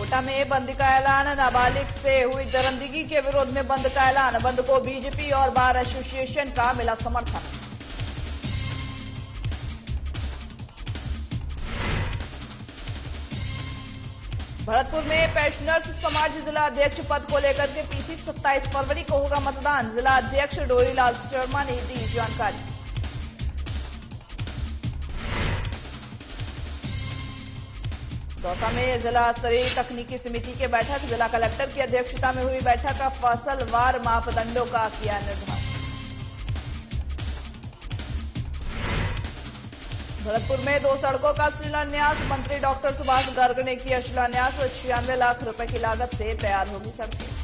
कोटा में बंद का ऐलान, नाबालिग से हुई दरिंदगी के विरोध में बंद का ऐलान। बंद को बीजेपी और बार एसोसिएशन का मिला समर्थन। भरतपुर में पेंशनर्स समाज जिला अध्यक्ष पद को लेकर के पीसी 27 फरवरी को होगा मतदान। जिला अध्यक्ष डोरीलाल शर्मा ने दी जानकारी। दौसा में जिला स्तरीय तकनीकी समिति की बैठक। जिला कलेक्टर की अध्यक्षता में हुई बैठक का फसलवार मापदंडों का किया निर्धारण। भरतपुर में 2 सड़कों का शिलान्यास। मंत्री डॉक्टर सुभाष गर्ग ने किया शिलान्यास। 96 लाख रुपए की लागत से तैयार होगी सड़कें।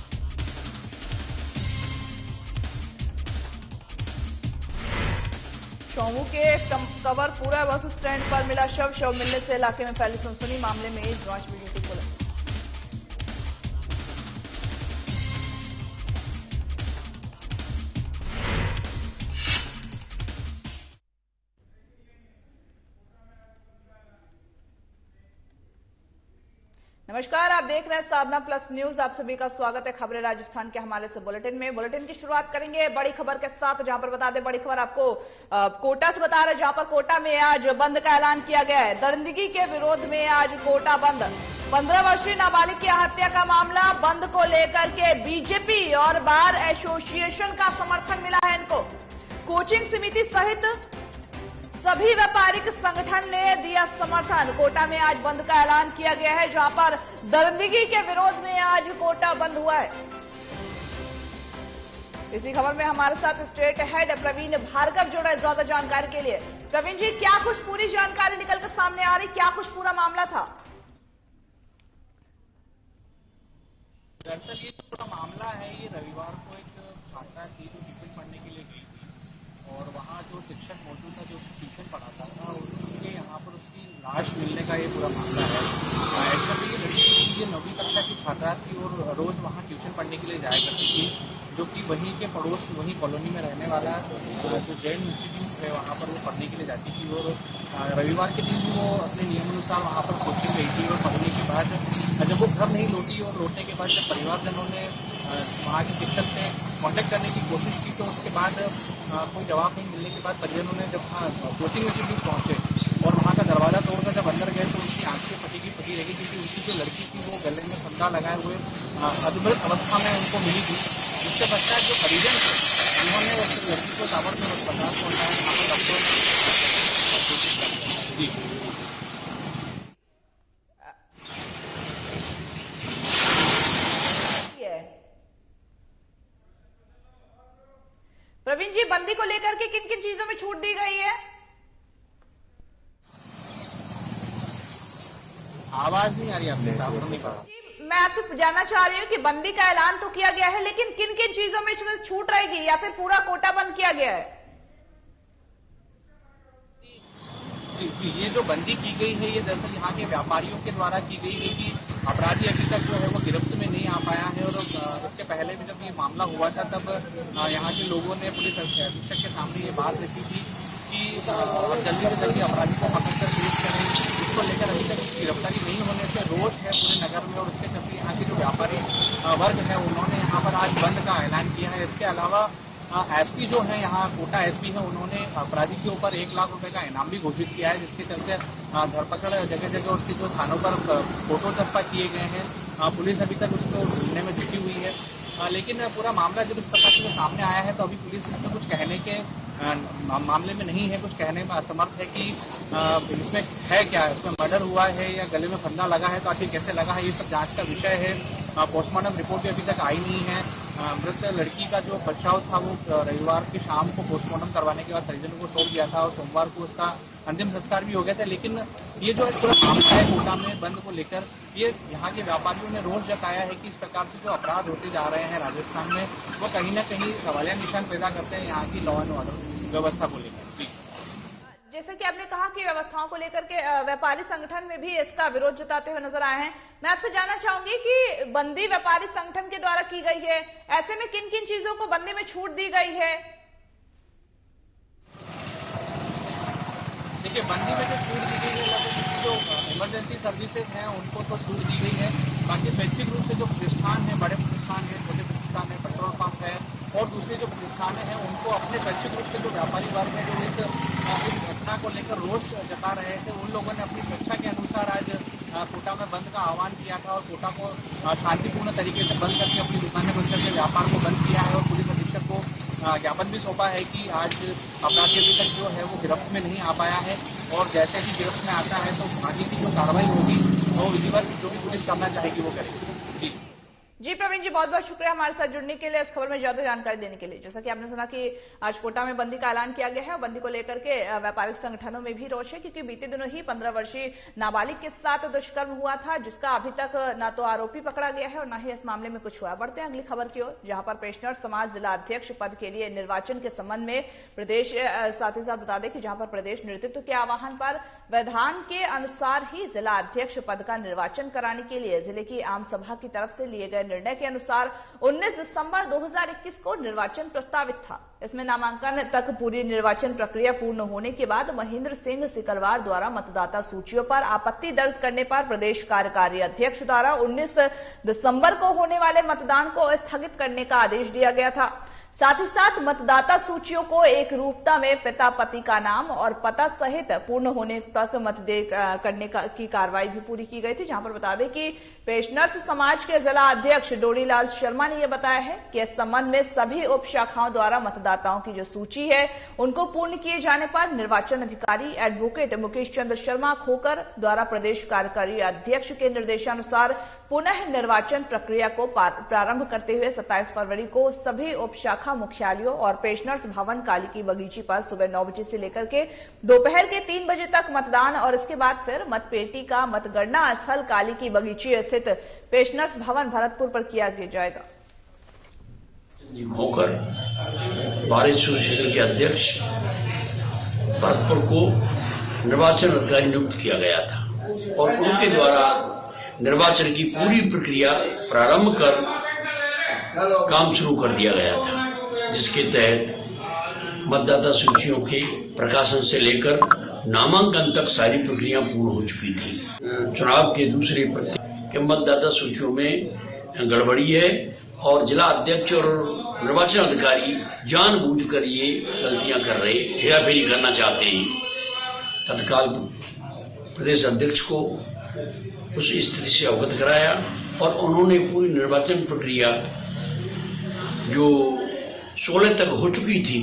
चौमू के कवरपुरा बस स्टैंड पर मिला शव मिलने से इलाके में फैली सनसनी। मामले में जांच में जुटी पुलिस। नमस्कार, आप देख रहे हैं साधना प्लस न्यूज। आप सभी का स्वागत है खबरें राजस्थान के हमारे से बुलेटिन में। बुलेटिन की शुरुआत करेंगे बड़ी खबर के साथ, जहां पर बता दें बड़ी खबर आपको कोटा से बता रहे, जहां पर कोटा में आज बंद का ऐलान किया गया है। दरिंदगी के विरोध में आज कोटा बंद। 15 वर्षीय नाबालिग की हत्या का मामला, बंद को लेकर के बीजेपी और बार एसोसिएशन का समर्थन मिला है इनको। कोचिंग समिति सहित सभी व्यापारिक संगठन ने दिया समर्थन। कोटा में आज बंद का ऐलान किया गया है, जहां पर दरिंदगी के विरोध में आज कोटा बंद हुआ है। इसी खबर में हमारे साथ स्टेट हेड प्रवीण भार्गव जुड़ा है ज्यादा जानकारी के लिए। प्रवीण जी, क्या कुछ पूरी जानकारी निकल कर सामने आ रही, क्या कुछ पूरा मामला था? दरअसल ये जो पूरा मामला है, ये रविवार को एक छात्रा थी जो टिफिन पढ़ने के लिए गई थी और वहाँ जो शिक्षक मौजूद था जो ट्यूशन पढ़ाता था, उसके यहाँ पर उसकी लाश मिलने का ये पूरा मामला है। एक्चुअली ये लड़की ये 9वीं कक्षा की छात्रा थी और रोज वहाँ ट्यूशन पढ़ने के लिए जाया करती थी, जो कि वहीं के पड़ोस वहीं कॉलोनी में रहने वाला जो जैन इंस्टीट्यूट है वहाँ पर वो पढ़ने के लिए जाती थी। और रविवार के दिन भी वो अपने नियमानुसार वहाँ पर कोचिंग गई थी और पढ़ने के बाद जब वो घर नहीं लौटी और लौटने के बाद जब परिवारजनों ने वहाँ के शिक्षक से कॉन्टेक्ट करने की कोशिश की तो उसके बाद कोई जवाब नहीं मिलने के बाद परिजनों ने जब कोचिंग इंस्टीट्यूट पहुंचे और वहाँ का दरवाजा तोड़कर जब अंदर गए तो उनकी आंखें फटी रही, क्योंकि उनकी जो लड़की थी वो गले में फंदा लगाए हुए अद्भुत अवस्था में उनको मिली थी। जिसके पश्चात जो परिजन थे उन्होंने उस लड़की को ताबड़तोड़ अस्पताल पहुंचाया, वहाँ पर डॉक्टर जी। प्रवीण जी, बंदी को लेकर के किन किन चीजों में छूट दी गई है? आवाज नहीं आ रही आपने? नहीं पड़ा। मैं आपसे जानना चाह रही हूँ कि बंदी का ऐलान तो किया गया है, लेकिन किन किन चीजों में इसमें छूट रहेगी या फिर पूरा कोटा बंद किया गया है? जी, ये जो बंदी की गई है ये दरअसल यहाँ के व्यापारियों के द्वारा की गई है कि अपराधी अभी तक जो है वो गिरफ्त में नहीं आ पाया है। और उसके पहले भी जब ये मामला हुआ था तब यहाँ के लोगों ने पुलिस अधीक्षक के सामने ये बात रखी थी कि जल्दी से जल्दी अपराधी को पकड़कर पेश करें। इसको लेकर अभी तक गिरफ्तारी नहीं होने से रोष है पूरे नगर में और उसके चलते यहाँ के जो व्यापारी वर्ग है उन्होंने यहाँ पर आज बंद का ऐलान किया है। इसके अलावा एसपी जो है यहाँ कोटा एसपी है, उन्होंने अपराधी के ऊपर 1 लाख रुपए का इनाम भी घोषित किया है, जिसके चलते धरपकड़ जगह जगह उसकी जो थानों पर फोटो चस्पा किए गए हैं। पुलिस अभी तक उसको ढूंढने में जुटी हुई है। लेकिन पूरा मामला जब इस प्रकार से सामने आया है तो अभी पुलिस इसमें कुछ कहने के मामले में नहीं है, कुछ कहने में असमर्थ है कि इसमें है क्या, इसमें मर्डर हुआ है या गले में फंदा लगा है तो आखिर कैसे लगा है, ये सब जांच का विषय है। पोस्टमार्टम रिपोर्ट भी अभी तक आई नहीं है। मृत लड़की का जो बचाव था वो रविवार की शाम को पोस्टमार्टम करवाने के बाद परिजनों को सौंप दिया था और सोमवार को उसका अंतिम संस्कार भी हो गया था। लेकिन ये जो पूरा मामला है कोटा में बंद को लेकर, ये यहाँ के व्यापारियों ने रोष जताया है कि इस प्रकार से जो अपराध होते जा रहे हैं राजस्थान में वो कहीं न कहीं सवालिया निशान पैदा करते हैं यहाँ की लॉ एंड ऑर्डर व्यवस्था को लेकर। जैसे कि आपने कहा कि व्यवस्थाओं को लेकर के व्यापारी संगठन में भी इसका विरोध जताते हुए नजर आए हैं। मैं आपसे जानना चाहूंगी कि बंदी व्यापारी संगठन के द्वारा की गई है, ऐसे में किन किन चीजों को बंदी में छूट दी गई है? देखिए, बंदी में जो छूट दी गई है जो इमरजेंसी सर्विसेज हैं उनको तो छूट दी गई है। बाकी स्वैच्छिक रूप से जो प्रतिष्ठान है, बड़े प्रतिष्ठान है, छोटे प्रतिष्ठान है, पेट्रोल पंप है और दूसरे जो प्रतिष्ठान हैं उनको अपने स्वैच्छिक रूप से जो व्यापारी वर्ग है जो इस घटना को लेकर रोष जता रहे थे, उन लोगों ने अपनी स्वेच्छा के अनुसार आज कोटा में बंद का आह्वान किया था और कोटा को शांतिपूर्ण तरीके से बंद करके अपनी दुकानें बंद करके व्यापार को बंद किया है और पुलिस अधीक्षक को ज्ञापन भी सौंपा है कि आज अपराधी अभी तक जो है वो गिरफ्त में नहीं आ पाया है और जैसे ही गिरफ्त में आता है तो आगे की जो कार्रवाई होगी वो विधिवत जो भी पुलिस करना चाहेगी वो करेगी। जी प्रवीण जी, बहुत बहुत शुक्रिया हमारे साथ जुड़ने के लिए, इस खबर में ज्यादा जानकारी देने के लिए। जैसा कि आपने सुना कि आज कोटा में बंदी का ऐलान किया गया है और बंदी को लेकर के व्यापारिक संगठनों में भी रोष है, क्योंकि बीते दिनों ही 15 वर्षीय नाबालिग के साथ दुष्कर्म हुआ था, जिसका अभी तक न तो आरोपी पकड़ा गया है और न ही इस मामले में कुछ हुआ। बढ़ते हैं अगली खबर की ओर, जहां पर पेंशनर समाज जिला अध्यक्ष पद के लिए निर्वाचन के संबंध में प्रदेश, साथ ही साथ बता दें कि जहां पर प्रदेश नेतृत्व के आह्वान पर विधान के अनुसार ही जिला अध्यक्ष पद का निर्वाचन कराने के लिए जिले की आम सभा की तरफ से लिए गए निर्णय के अनुसार 19 दिसंबर 2021 को निर्वाचन प्रस्तावित था। इसमें नामांकन तक पूरी निर्वाचन प्रक्रिया पूर्ण होने के बाद महेंद्र सिंह सिकरवार द्वारा मतदाता सूचियों पर आपत्ति दर्ज करने पर प्रदेश कार्यकारी अध्यक्ष द्वारा 19 दिसंबर को होने वाले मतदान को स्थगित करने का आदेश दिया गया था। साथ ही साथ मतदाता सूचियों को एक रूपता में पिता पति का नाम और पता सहित पूर्ण होने तक मतदेय करने की कार्रवाई भी पूरी की गई थी। जहां पर बता दें कि पेंशनर्स समाज के जिला अध्यक्ष डोरीलाल शर्मा ने यह बताया है कि इस संबंध में सभी उप शाखाओं द्वारा मतदाताओं की जो सूची है उनको पूर्ण किए जाने पर निर्वाचन अधिकारी एडवोकेट मुकेश चंद्र शर्मा खोकर द्वारा प्रदेश कार्यकारी अध्यक्ष के निर्देशानुसार पुनः निर्वाचन प्रक्रिया को प्रारंभ करते हुए 27 फरवरी को सभी उप शाखा मुख्यालयों और पेंशनर्स भवन काली की बगीची पर सुबह 9 बजे से लेकर के दोपहर के 3 बजे तक मतदान और इसके बाद फिर मतपेटी का मतगणना स्थल काली की बगीची स्थित पेंशनर्स भवन भरतपुर पर किया जाएगा। खोकर बार एसोसिएशन के अध्यक्ष भरतपुर को निर्वाचन अधिकारी नियुक्त किया गया था और उनके द्वारा निर्वाचन की पूरी प्रक्रिया प्रारंभ कर काम शुरू कर दिया गया था, जिसके तहत मतदाता सूचियों के प्रकाशन से लेकर नामांकन तक सारी प्रक्रिया पूर्ण हो चुकी थी। चुनाव के दूसरे के मतदाता सूचियों में गड़बड़ी है और जिला अध्यक्ष और निर्वाचन अधिकारी जानबूझकर ये गलतियां कर रहे, हेराफेरी करना चाहते हैं। तत्काल प्रदेश अध्यक्ष को उस स्थिति से अवगत कराया और उन्होंने पूरी निर्वाचन प्रक्रिया जो 16 तक हो चुकी थी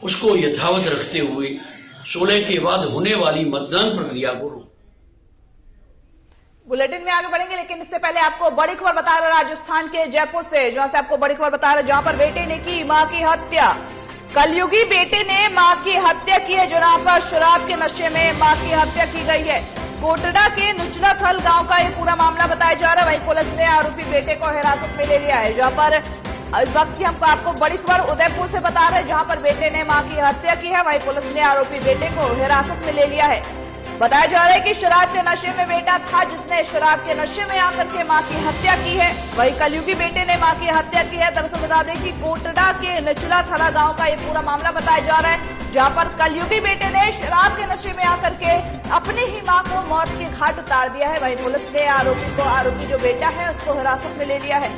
उसको यथावत रखते हुए 16 के बाद होने वाली मतदान प्रक्रिया को बुलेटिन में आगे बढ़ेंगे, लेकिन इससे पहले आपको बड़ी खबर बता रहे राजस्थान के जयपुर से, जहां से आपको बड़ी खबर बता रहे जहां पर बेटे ने की मां की हत्या। कलयुगी बेटे ने मां की हत्या की है, जहां पर शराब के नशे में मां की हत्या की गई है। कोटड़ा के नुचलाथल गांव का ये पूरा मामला बताया जा रहा है। वहीं पुलिस ने आरोपी बेटे को हिरासत में ले लिया है। जहां पर इस वक्त की हम आपको बड़ी खबर उदयपुर से बता रहे हैं, जहां पर बेटे ने मां की हत्या की है। वहीं पुलिस ने आरोपी बेटे को हिरासत में ले लिया है। बताया जा रहा है कि शराब के नशे में बेटा था, जिसने शराब के नशे में आकर के मां की हत्या की है। वहीं कलयुगी बेटे ने मां की हत्या की है। दरअसल बता दें कि कोटड़ा के निचलाथला गांव का ये पूरा मामला बताया जा रहा है, जहां पर कलयुगी बेटे ने शराब के नशे में आकर के अपनी ही मां को मौत के घाट उतार दिया है। वहीं पुलिस ने आरोपी जो बेटा है उसको हिरासत में ले लिया है।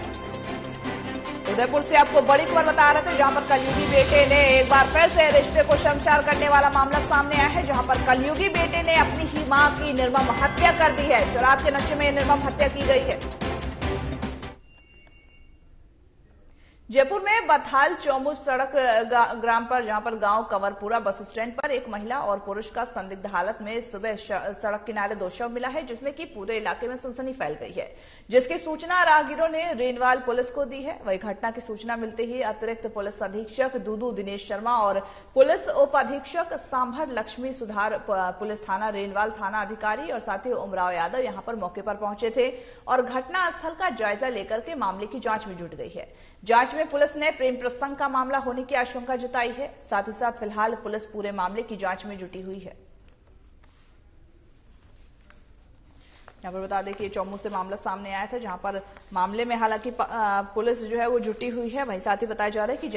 उदयपुर से आपको बड़ी खबर बता रहे थे, जहां पर कलयुगी बेटे ने एक बार फिर से रिश्ते को शर्मसार करने वाला मामला सामने आया है, जहां पर कलयुगी बेटे ने अपनी ही मां की निर्मम हत्या कर दी है। शराब के नशे में निर्मम हत्या की गई है। जयपुर में बथाल चौमुच सड़क ग्राम पर, जहां पर गांव कंवरपुरा बस स्टैंड पर एक महिला और पुरुष का संदिग्ध हालत में सुबह सड़क किनारे 2 शव मिला है, जिसमें कि पूरे इलाके में सनसनी फैल गई है, जिसकी सूचना राहगीरों ने रेनवाल पुलिस को दी है। वही घटना की सूचना मिलते ही अतिरिक्त पुलिस अधीक्षक दूदू दिनेश शर्मा और पुलिस उप अधीक्षक सांभर लक्ष्मी सुधार, पुलिस थाना रेनवाल थाना अधिकारी और साथ ही उमराव यादव यहां पर मौके पर पहुंचे थे और घटना स्थल का जायजा लेकर के मामले की जांच में जुट गई है। जांच में पुलिस ने प्रेम प्रसंग का मामला होने की आशंका जताई है। साथ ही साथ फिलहाल पुलिस पूरे मामले की जांच में जुटी हुई है। यहाँ पर बता दें कि चौमू से मामला सामने आया था, जहां पर मामले में हालांकि पुलिस जो है वो जुटी हुई है। वहीं साथ ही बताया जा रहा है कि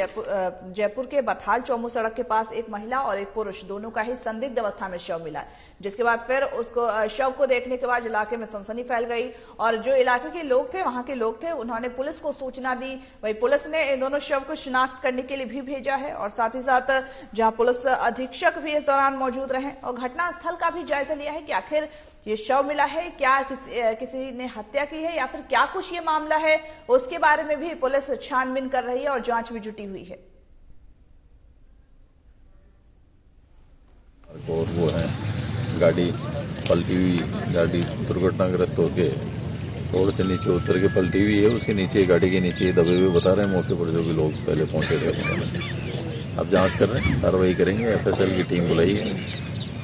जयपुर के बथाल चौमू सड़क के पास एक महिला और एक पुरुष दोनों का ही संदिग्ध अवस्था में शव मिला, जिसके बाद फिर उसको शव को देखने के बाद इलाके में सनसनी फैल गई और जो इलाके के लोग थे, वहां के लोग थे, उन्होंने पुलिस को सूचना दी। वहीं पुलिस ने इन दोनों शव को शिनाख्त करने के लिए भी भेजा है और साथ ही साथ जहां पुलिस अधीक्षक भी इस दौरान मौजूद रहे और घटना स्थल का भी जायजा लिया है कि आखिर ये शव मिला है, क्या किसी ने हत्या की है या फिर क्या कुछ ये मामला है, उसके बारे में भी पुलिस छानबीन कर रही है और जांच में जुटी हुई है। और वो है गाड़ी पलटी हुई, गाड़ी दुर्घटनाग्रस्त होके रोड से नीचे उतर के पलटी हुई है। उसके नीचे गाड़ी के नीचे दबे हुए बता रहे हैं मौके पर जो भी लोग पहले पहुंचे थे। अब जांच कर रहे हैं, कार्रवाई करेंगे। एफएसएल की टीम बुलाई है,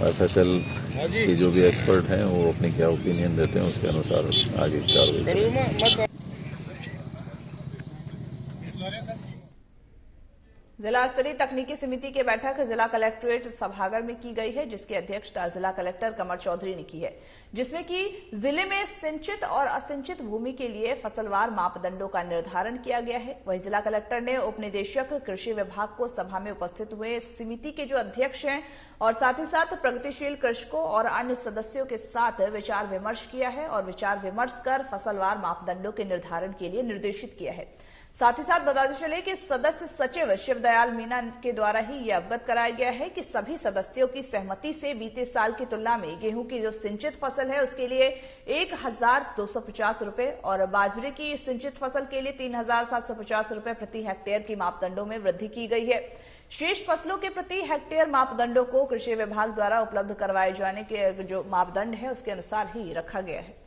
एफएसएल के जो भी एक्सपर्ट हैं वो अपनी क्या ओपिनियन देते हैं उसके अनुसार आगे कार्रवाई करेंगे। जिला स्तरीय तकनीकी समिति की बैठक जिला कलेक्ट्रेट सभागार में की गई है, जिसकी अध्यक्षता जिला कलेक्टर कमर चौधरी ने की है, जिसमें कि जिले में सिंचित और असिंचित भूमि के लिए फसलवार मापदंडों का निर्धारण किया गया है। वहीं जिला कलेक्टर ने उपनिदेशक कृषि विभाग को सभा में उपस्थित हुए समिति के जो अध्यक्ष हैं और साथ ही साथ प्रगतिशील कृषकों और अन्य सदस्यों के साथ विचार विमर्श किया है और विचार विमर्श कर फसलवार मापदंडों के निर्धारण के लिए निर्देशित किया है। साथ ही साथ बताते चले कि सदस्य सचिव शिवदयाल मीना के द्वारा ही यह अवगत कराया गया है कि सभी सदस्यों की सहमति से बीते साल की तुलना में गेहूं की जो सिंचित फसल है उसके लिए 1,250 रुपए और बाजरे की सिंचित फसल के लिए 3,750 रुपए प्रति हेक्टेयर की मापदंडों में वृद्धि की गई है। शेष फसलों के प्रति हेक्टेयर मापदंडों को कृषि विभाग द्वारा उपलब्ध करवाए जाने के जो मापदंड है उसके अनुसार ही रखा गया है।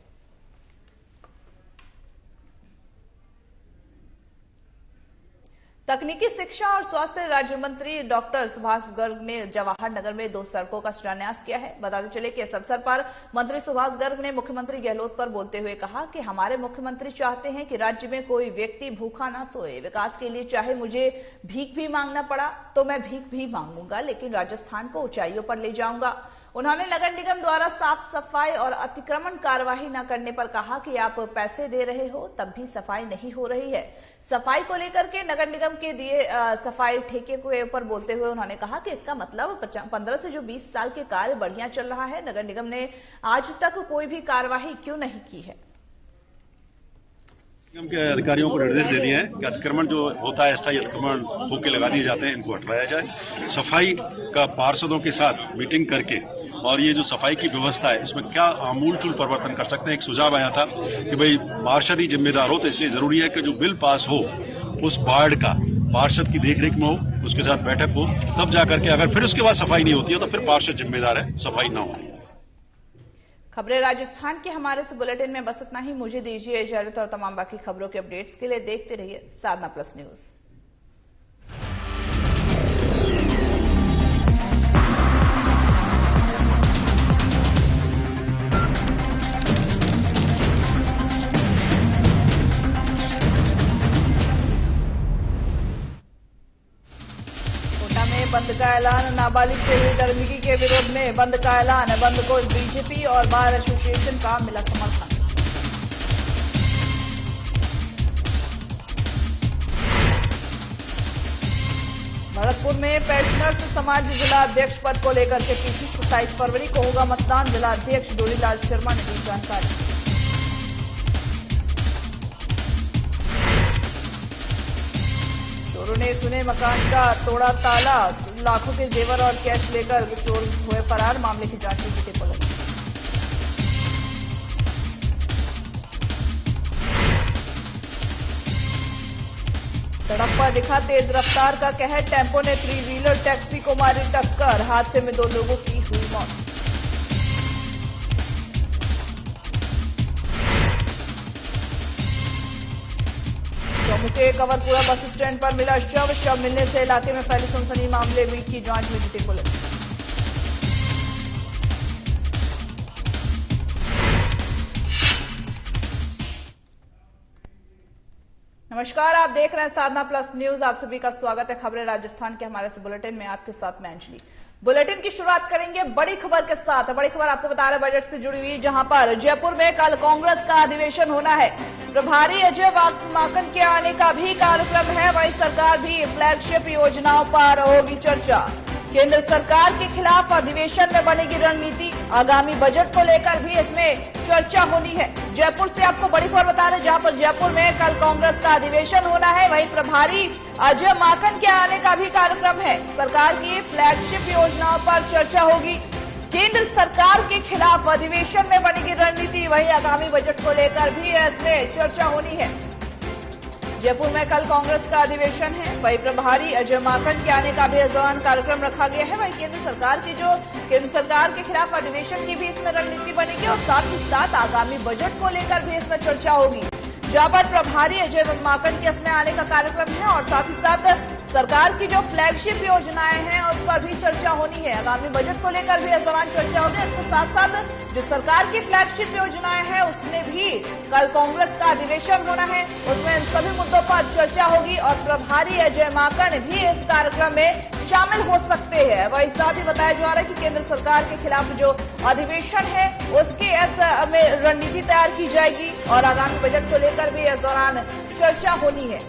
तकनीकी शिक्षा और स्वास्थ्य राज्य मंत्री डॉक्टर सुभाष गर्ग ने जवाहर नगर में 2 सड़कों का शिलान्यास किया है। बताते चले कि इस अवसर पर मंत्री सुभाष गर्ग ने मुख्यमंत्री गहलोत पर बोलते हुए कहा कि हमारे मुख्यमंत्री चाहते हैं कि राज्य में कोई व्यक्ति भूखा ना सोए। विकास के लिए चाहे मुझे भीख भी मांगना पड़ा तो मैं भीख भी मांगूंगा, लेकिन राजस्थान को ऊंचाइयों पर ले जाऊंगा। उन्होंने नगर निगम द्वारा साफ सफाई और अतिक्रमण कार्यवाही न करने पर कहा कि आप पैसे दे रहे हो तब भी सफाई नहीं हो रही है। सफाई को लेकर के नगर निगम के दिए सफाई ठेके के ऊपर बोलते हुए उन्होंने कहा कि इसका मतलब 15 से जो 20 साल के कार्य बढ़िया चल रहा है, नगर निगम ने आज तक कोई भी कार्यवाही क्यों नहीं की है। निगम के अधिकारियों को निर्देश दे दिए हैं कि अतिक्रमण जो होता है, अस्थायी अतिक्रमण होके लगा दिए जाते हैं, इनको हटवाया जाए। सफाई का पार्षदों के साथ मीटिंग करके और ये जो सफाई की व्यवस्था है इसमें क्या आमूलचूल परिवर्तन कर सकते हैं। एक सुझाव आया था कि भाई पार्षद ही जिम्मेदार हो, तो इसलिए जरूरी है कि जो बिल पास हो उस वार्ड का पार्षद की देखरेख में हो, उसके साथ बैठक हो, तब जाकर के अगर फिर उसके बाद सफाई नहीं होती है तो फिर पार्षद जिम्मेदार है, सफाई ना हो। खबरें राजस्थान के हमारे से बुलेटिन में बस इतना ही। मुझे दीजिए इजाजत और तमाम बाकी खबरों के अपडेट्स के लिए देखते रहिए साधना प्लस न्यूज। बंद का ऐलान, नाबालिग से हुई दरिंदगी के विरोध में बंद का ऐलान। बंद को बीजेपी और बार एसोसिएशन का मिला समर्थन। भरतपुर में पेंशनर्स समाज जिला अध्यक्ष पद को लेकर के 27 फरवरी को होगा मतदान। जिला अध्यक्ष डोरीलाल शर्मा ने दी जानकारी। चोरों ने सुने मकान का तोड़ा ताला, लाखों के जेवर और कैश लेकर चोर हुए फरार। मामले की जांच में जुटी पुलिस। सड़क पर दिखा तेज रफ्तार का कहर, टेम्पो ने 3 व्हीलर टैक्सी को मारी टक्कर। हादसे में 2 लोगों की हुई मौत। जम्मू के कवरपुरा बस स्टैंड पर मिला शव मिलने से इलाके में फैली सनसनी। मामले में की जांच में जुटी पुलिस। नमस्कार, आप देख रहे हैं साधना प्लस न्यूज। आप सभी का स्वागत है खबरें राजस्थान के हमारे बुलेटिन में। आपके साथ मैं अंजलि। बुलेटिन की शुरुआत करेंगे बड़ी खबर के साथ। बड़ी खबर आपको बता रहे बजट से जुड़ी हुई, जहां पर जयपुर में कल कांग्रेस का अधिवेशन होना है। प्रभारी अजय माकन के आने का भी कार्यक्रम है। वहीं सरकार भी फ्लैगशिप योजनाओं पर होगी चर्चा। केंद्र सरकार के खिलाफ अधिवेशन में बनेगी रणनीति। आगामी बजट को लेकर भी इसमें चर्चा होनी है। जयपुर से आपको बड़ी खबर बता रहे, जहां पर जयपुर में कल कांग्रेस का अधिवेशन होना है। वहीं प्रभारी अजय माकन के आने का भी कार्यक्रम है। सरकार की फ्लैगशिप योजनाओं पर चर्चा होगी। केंद्र सरकार के खिलाफ अधिवेशन में बनेगी रणनीति। वहीं आगामी बजट को लेकर भी इसमें चर्चा होनी है। जयपुर में कल कांग्रेस का अधिवेशन है। वहीं प्रभारी अजय माकन के आने का भी इस दौरान कार्यक्रम रखा गया है। वहीं केंद्र सरकार के खिलाफ अधिवेशन की भी इसमें रणनीति बनेगी और साथ ही साथ आगामी बजट को लेकर भी इसमें चर्चा होगी, जहां पर प्रभारी अजय माकन के इसमें आने का कार्यक्रम है और साथ ही साथ सरकार की जो फ्लैगशिप योजनाएं हैं उस पर भी चर्चा होनी है। आगामी बजट को लेकर भी इस दौरान चर्चा होगी। इसके साथ साथ जो सरकार की फ्लैगशिप योजनाएं हैं उसमें भी कल कांग्रेस का अधिवेशन होना है। उसमें इन सभी मुद्दों पर चर्चा होगी और प्रभारी अजय माकन भी इस कार्यक्रम में शामिल हो सकते हैं। वही साथ ही बताया जा रहा है कि केंद्र सरकार के खिलाफ जो अधिवेशन है उसकी में रणनीति तैयार की जाएगी और आगामी बजट को लेकर भी इस दौरान चर्चा होनी है।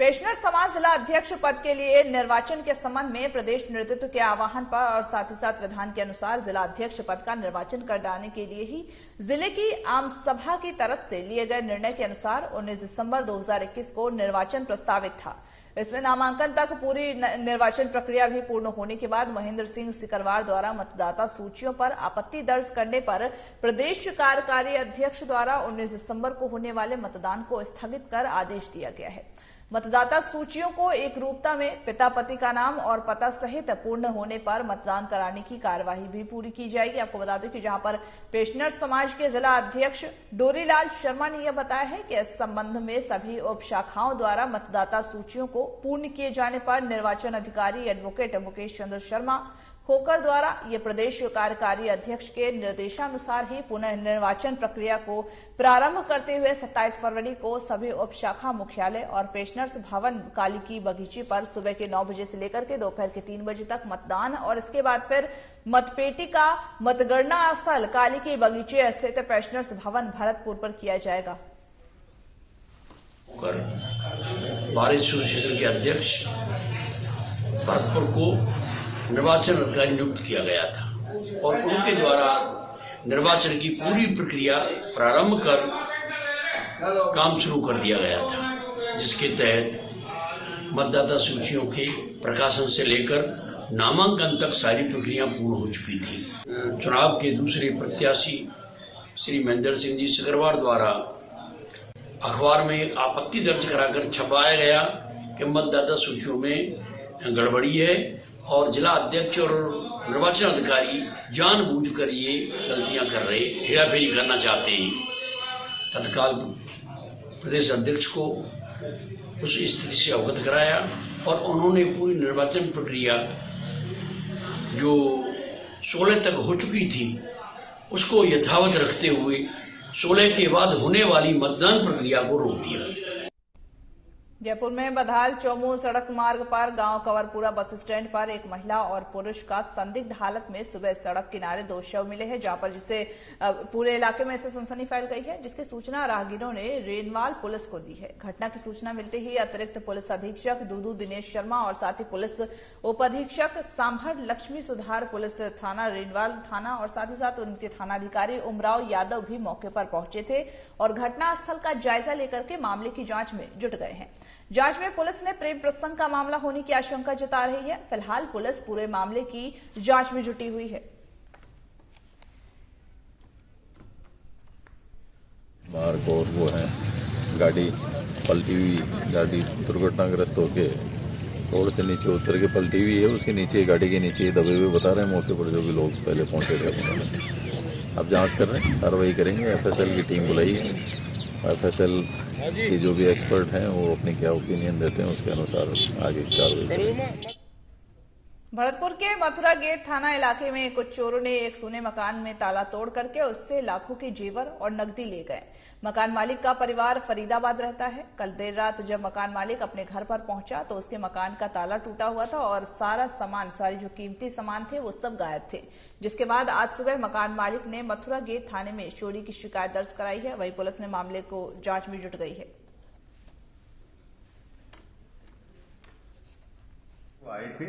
पेंशनर समाज जिला अध्यक्ष पद के लिए निर्वाचन के संबंध में प्रदेश नेतृत्व के आह्वान पर और साथ ही साथ विधान के अनुसार जिला अध्यक्ष पद का निर्वाचन कराने के लिए ही जिले की आम सभा की तरफ से लिए गए निर्णय के अनुसार 19 दिसंबर 2021 को निर्वाचन प्रस्तावित था। इसमें नामांकन तक पूरी निर्वाचन प्रक्रिया भी पूर्ण होने के बाद महेंद्र सिंह सिकरवार द्वारा मतदाता सूचियों पर आपत्ति दर्ज करने पर प्रदेश कार्यकारी अध्यक्ष द्वारा 19 दिसंबर को होने वाले मतदान को स्थगित कर आदेश दिया गया है। मतदाता सूचियों को एक रूपता में पिता पति का नाम और पता सहित पूर्ण होने पर मतदान कराने की कार्यवाही भी पूरी की जाएगी। आपको बता दें कि जहां पर पेंशनर समाज के जिला अध्यक्ष डोरीलाल शर्मा ने यह बताया है कि इस संबंध में सभी उप शाखाओं द्वारा मतदाता सूचियों को पूर्ण किए जाने पर निर्वाचन अधिकारी एडवोकेट मुकेश चंद्र शर्मा खोकर द्वारा ये प्रदेश कार्यकारी अध्यक्ष के निर्देशानुसार ही पुनः निर्वाचन प्रक्रिया को प्रारंभ करते हुए 27 फरवरी को सभी उप शाखा मुख्यालय और पेंशनर्स भवन कालिकी बगीचे पर सुबह के 9 बजे से लेकर के दोपहर के 3 बजे तक मतदान और इसके बाद फिर मतपेटी का मतगणना स्थल कालिकी बगीचे स्थित पेंशनर्स भवन भरतपुर पर किया जाएगा। भारत एसोसिएशन के अध्यक्ष भरतपुर को निर्वाचन अधिकारी नियुक्त किया गया था और उनके द्वारा निर्वाचन की पूरी प्रक्रिया प्रारंभ कर काम शुरू कर दिया गया था, जिसके तहत मतदाता सूचियों के प्रकाशन से लेकर नामांकन तक सारी प्रक्रिया पूर्ण हो चुकी थी। चुनाव के दूसरे प्रत्याशी श्री महेंद्र सिंह जी सिकरवार द्वारा अखबार में आपत्ति दर्ज कराकर छपाया गया कि मतदाता सूचियों में गड़बड़ी है और जिला अध्यक्ष और निर्वाचन अधिकारी जानबूझकर ये गलतियां कर रहे, हेराफेरी करना चाहते हैं। तत्काल प्रदेश अध्यक्ष को उस स्थिति से अवगत कराया और उन्होंने पूरी निर्वाचन प्रक्रिया जो 16 तक हो चुकी थी उसको यथावत रखते हुए 16 के बाद होने वाली मतदान प्रक्रिया को रोक दिया। जयपुर में बधाल चौमू सड़क मार्ग पर गांव कंवरपुरा बस स्टैंड पर एक महिला और पुरुष का संदिग्ध हालत में सुबह सड़क किनारे 2 शव मिले हैं, जहां पर जिसे पूरे इलाके में इससे सनसनी फैल गई है, जिसकी सूचना राहगीरों ने रेनवाल पुलिस को दी है। घटना की सूचना मिलते ही अतिरिक्त पुलिस अधीक्षक दूदू दिनेश शर्मा और साथ ही पुलिस उप अधीक्षक सांभर लक्ष्मी सुधार पुलिस थाना रेनवाल थाना और साथ ही साथ उनके थानाधिकारी उमराव यादव भी मौके पर पहुंचे थे और घटनास्थल का जायजा लेकर के मामले की जांच में जुट गए हैं। जांच में पुलिस ने प्रेम प्रसंग का मामला होने की आशंका जता रही है। फिलहाल पुलिस पूरे मामले की जांच में जुटी हुई है। मार्ग और वो है गाड़ी पलटी हुई, गाड़ी दुर्घटनाग्रस्त होके रोड से नीचे उतर के पलटी हुई है। उसके नीचे गाड़ी के नीचे दबे हुए बता रहे हैं मौके पर जो भी लोग पहले पहुंचे थे। अब जांच कर रहे हैं, कार्रवाई करेंगे। एफएसएल की टीम बुलाई है। एफएसएल के जो भी एक्सपर्ट हैं वो अपनी क्या ओपिनियन देते हैं उसके अनुसार आगे कार्रवाई करेंगे। भरतपुर के मथुरा गेट थाना इलाके में कुछ चोरों ने एक सोने मकान में ताला तोड़ करके उससे लाखों के जेवर और नकदी ले गए। मकान मालिक का परिवार फरीदाबाद रहता है। कल देर रात जब मकान मालिक अपने घर पर पहुंचा तो उसके मकान का ताला टूटा हुआ था और सारे जो कीमती सामान थे वो सब गायब थे। जिसके बाद आज सुबह मकान मालिक ने मथुरा गेट थाने में चोरी की शिकायत दर्ज कराई है। वहीं पुलिस ने मामले को जांच में जुट गई है। आए थे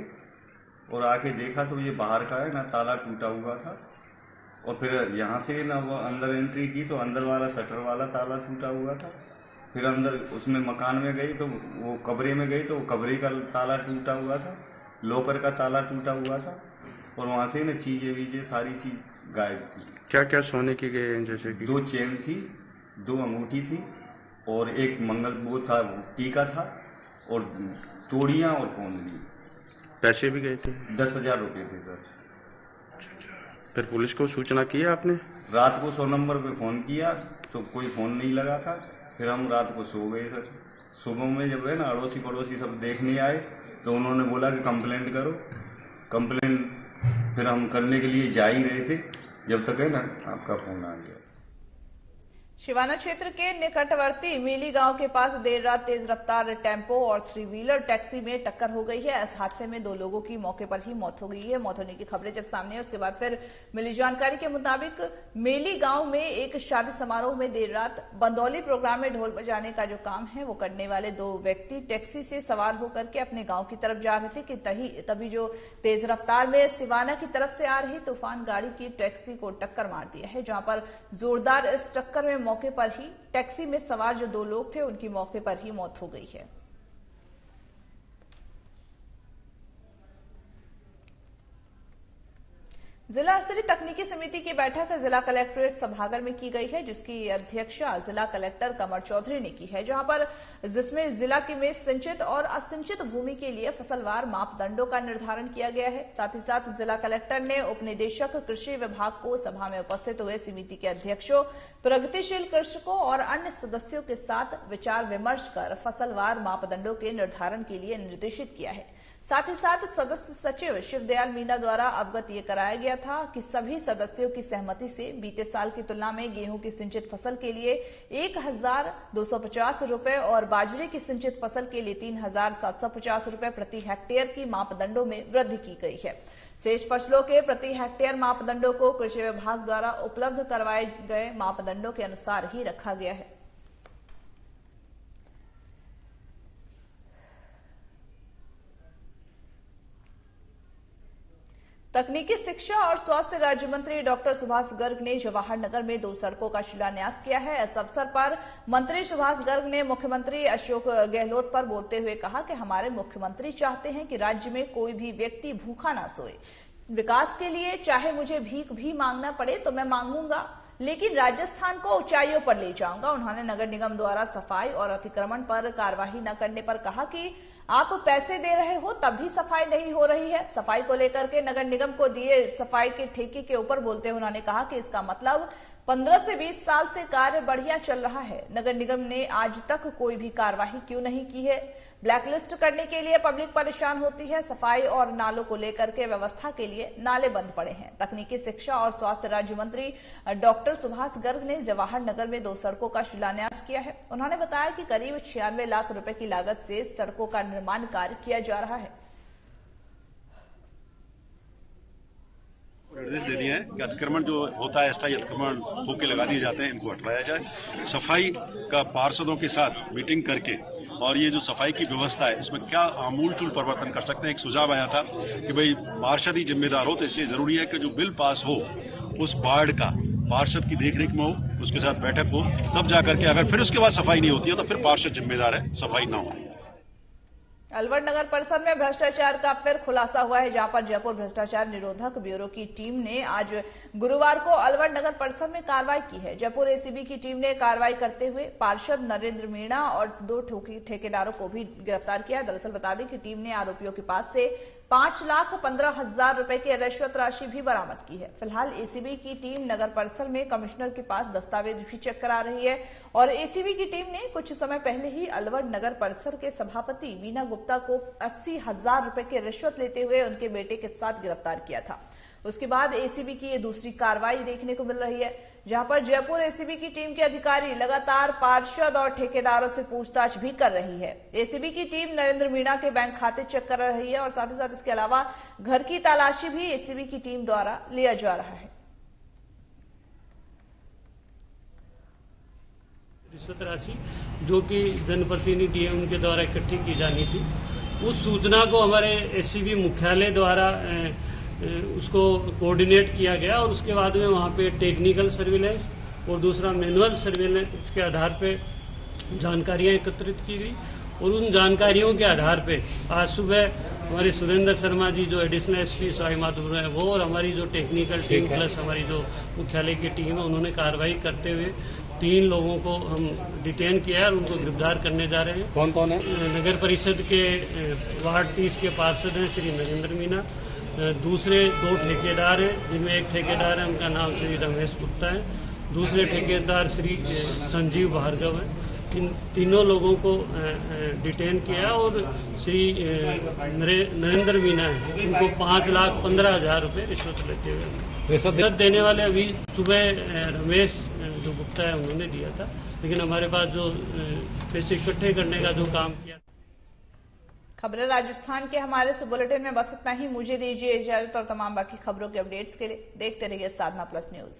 और आके देखा तो ये बाहर का है ना, ताला टूटा हुआ था। और फिर यहाँ से ना वो अंदर एंट्री की तो अंदर वाला शटर वाला ताला टूटा हुआ था। फिर अंदर उसमें मकान में गई तो वो कमरे में गई तो कमरे का ताला टूटा हुआ था, लॉकर का ताला टूटा हुआ था और वहाँ से ना चीजें वीजें सारी चीज गायब थी। क्या क्या सोने की गए हैं? जैसे कि 2 चेन थी, 2 अंगूठी थी और एक मंगल वो था, टीका था और तोड़ियां और कोंदली। पैसे भी गए थे? 10,000 रुपये थे सर। फिर पुलिस को सूचना की आपने? रात को 100 नंबर पे फोन किया तो कोई फोन नहीं लगा था। फिर हम रात को सो गए सर। सुबह में जब है ना अड़ोसी पड़ोसी सब देखने आए तो उन्होंने बोला कि कंप्लेंट करो। कंप्लेंट फिर हम करने के लिए जा ही रहे थे जब तक है ना आपका फोन आ गया। शिवाना क्षेत्र के निकटवर्ती मेली गांव के पास देर रात तेज रफ्तार टेम्पो और 3 व्हीलर टैक्सी में टक्कर हो गई है। इस हादसे में 2 लोगों की मौके पर ही मौत हो गई है। मौत होने की खबरें जब सामने है उसके बाद फिर मिली जानकारी के मुताबिक मेली गांव में एक शादी समारोह में देर रात बंदौली प्रोग्राम में ढोल बजाने का जो काम है वो करने वाले 2 व्यक्ति टैक्सी से सवार होकर के अपने गाँव की तरफ जा रहे थे कि तभी जो तेज रफ्तार में सिवाना की तरफ से आ रही तूफान गाड़ी की टैक्सी को टक्कर मार दिया है, जहां पर जोरदार इस टक्कर में मौके पर ही टैक्सी में सवार जो 2 लोग थे उनकी मौके पर ही मौत हो गई है। जिला स्तरीय तकनीकी समिति की बैठक जिला कलेक्ट्रेट सभागार में की गई है, जिसकी अध्यक्षता जिला कलेक्टर कमर चौधरी ने की है, जिसमें जिला में सिंचित और असिंचित भूमि के लिए फसलवार मापदंडों का निर्धारण किया गया है। साथ ही साथ जिला कलेक्टर ने उपनिदेशक कृषि विभाग को सभा में उपस्थित हुए समिति के अध्यक्षों, प्रगतिशील कृषकों और अन्य सदस्यों के साथ विचार विमर्श कर फसलवार मापदंडों के निर्धारण के लिए निर्देशित किया है। साथ ही साथ सदस्य सचिव शिवदयाल मीणा द्वारा अवगत ये कराया गया था कि सभी सदस्यों की सहमति से बीते साल की तुलना में गेहूं की सिंचित फसल के लिए 1,250 रुपए और बाजरे की सिंचित फसल के लिए 3,750 रुपए प्रति हेक्टेयर की मापदंडों में वृद्धि की गई है। शेष फसलों के प्रति हेक्टेयर मापदंडों को कृषि विभाग द्वारा उपलब्ध करवाए गए मापदंडों के अनुसार ही रखा गया है। तकनीकी शिक्षा और स्वास्थ्य राज्य मंत्री डॉक्टर सुभाष गर्ग ने जवाहर नगर में 2 सड़कों का शिलान्यास किया है। इस अवसर पर मंत्री सुभाष गर्ग ने मुख्यमंत्री अशोक गहलोत पर बोलते हुए कहा कि हमारे मुख्यमंत्री चाहते हैं कि राज्य में कोई भी व्यक्ति भूखा ना सोए। विकास के लिए चाहे मुझे भीख भी मांगना पड़े तो मैं मांगूंगा, लेकिन राजस्थान को ऊंचाइयों पर ले जाऊंगा। उन्होंने नगर निगम द्वारा सफाई और अतिक्रमण पर कार्रवाई न करने पर कहा कि आप पैसे दे रहे हो तब भी सफाई नहीं हो रही है। सफाई को लेकर के नगर निगम को दिए सफाई के ठेके के ऊपर बोलते हुए उन्होंने कहा कि इसका मतलब 15 से 20 साल से कार्य बढ़िया चल रहा है, नगर निगम ने आज तक कोई भी कार्रवाई क्यों नहीं की है। ब्लैकलिस्ट करने के लिए पब्लिक परेशान होती है। सफाई और नालों को लेकर के व्यवस्था के लिए नाले बंद पड़े हैं। तकनीकी शिक्षा और स्वास्थ्य राज्य मंत्री डॉक्टर सुभाष गर्ग ने जवाहर नगर में 2 सड़कों का शिलान्यास किया है। उन्होंने बताया कि करीब 96 लाख रुपए की लागत से सड़कों का निर्माण कार्य किया जा रहा है। निर्देश दे दिए हैं कि अतिक्रमण जो होता है अस्थायी अतिक्रमण होके लगा दिए जाते हैं, इनको हटवाया जाए। सफाई का पार्षदों के साथ मीटिंग करके और ये जो सफाई की व्यवस्था है इसमें क्या आमूलचूल परिवर्तन कर सकते हैं। एक सुझाव आया था कि भाई पार्षद ही जिम्मेदार हो, तो इसलिए जरूरी है कि जो बिल पास हो उस वार्ड का पार्षद की देखरेख में हो, उसके साथ बैठक हो, तब जाकर के अगर फिर उसके बाद सफाई नहीं होती है तो फिर पार्षद जिम्मेदार है, सफाई ना हो। अलवर नगर परिषद में भ्रष्टाचार का फिर खुलासा हुआ है, जहां पर जयपुर भ्रष्टाचार निरोधक ब्यूरो की टीम ने आज गुरुवार को अलवर नगर परिषद में कार्रवाई की है। जयपुर एसीबी की टीम ने कार्रवाई करते हुए पार्षद नरेंद्र मीणा और 2 ठेकेदारों को भी गिरफ्तार किया है। दरअसल बता दें कि टीम ने आरोपियों के पास से 5,15,000 रुपए की रिश्वत राशि भी बरामद की है। फिलहाल एसीबी की टीम नगर परिषद में कमिश्नर के पास दस्तावेज भी चेक करा रही है और एसीबी की टीम ने कुछ समय पहले ही अलवर नगर परिषद के सभापति वीना गुप्ता को 80,000 रुपए की रिश्वत लेते हुए उनके बेटे के साथ गिरफ्तार किया था। उसके बाद एसीबी की ये दूसरी कार्रवाई देखने को मिल रही है, जहां पर जयपुर एसीबी की टीम के अधिकारी लगातार पार्षद और ठेकेदारों से पूछताछ भी कर रही है। एसीबी की टीम नरेंद्र मीणा के बैंक खाते चेक कर रही है और साथ ही साथ इसके अलावा घर की तलाशी भी एसीबी की टीम द्वारा लिया जा रहा है। रिश्वत राशि जो कि जनप्रतिनिधि है उनके द्वारा इकट्ठी की जानी थी, उस सूचना को हमारे एसीबी मुख्यालय द्वारा उसको कोऑर्डिनेट किया गया और उसके बाद में वहाँ पे टेक्निकल सर्विलेंस और दूसरा मैनुअल सर्विलेंस के आधार पे जानकारियां एकत्रित की गई और उन जानकारियों के आधार पे आज सुबह हमारे सुरेंद्र शर्मा जी जो एडिशनल एसपी सवाई माधोपुर है वो और हमारी जो टेक्निकल टीम प्लस हमारी जो मुख्यालय की टीम है उन्होंने कार्रवाई करते हुए 3 लोगों को हम डिटेन किया है और उनको गिरफ्तार करने जा रहे हैं। कौन कौन है? नगर परिषद के वार्ड 30 के पार्षद हैं श्री नरेंद्र मीणा, दूसरे 2 ठेकेदार हैं जिनमें एक ठेकेदार है उनका नाम श्री रमेश गुप्ता है, दूसरे ठेकेदार श्री संजीव भार्गव है। इन तीनों लोगों को डिटेन किया और श्री नरेंद्र मीणा है उनको 5,15,000 रुपए रिश्वत लेते हुए रिश्वत देने वाले अभी सुबह रमेश जो गुप्ता है उन्होंने दिया था, लेकिन हमारे पास जो पैसे इकट्ठे करने का जो काम किया। खबरें राजस्थान के हमारे से बुलेटिन में बस इतना ही। मुझे दीजिए इजाजत और तमाम बाकी खबरों के अपडेट्स के लिए देखते रहिए साधना प्लस न्यूज।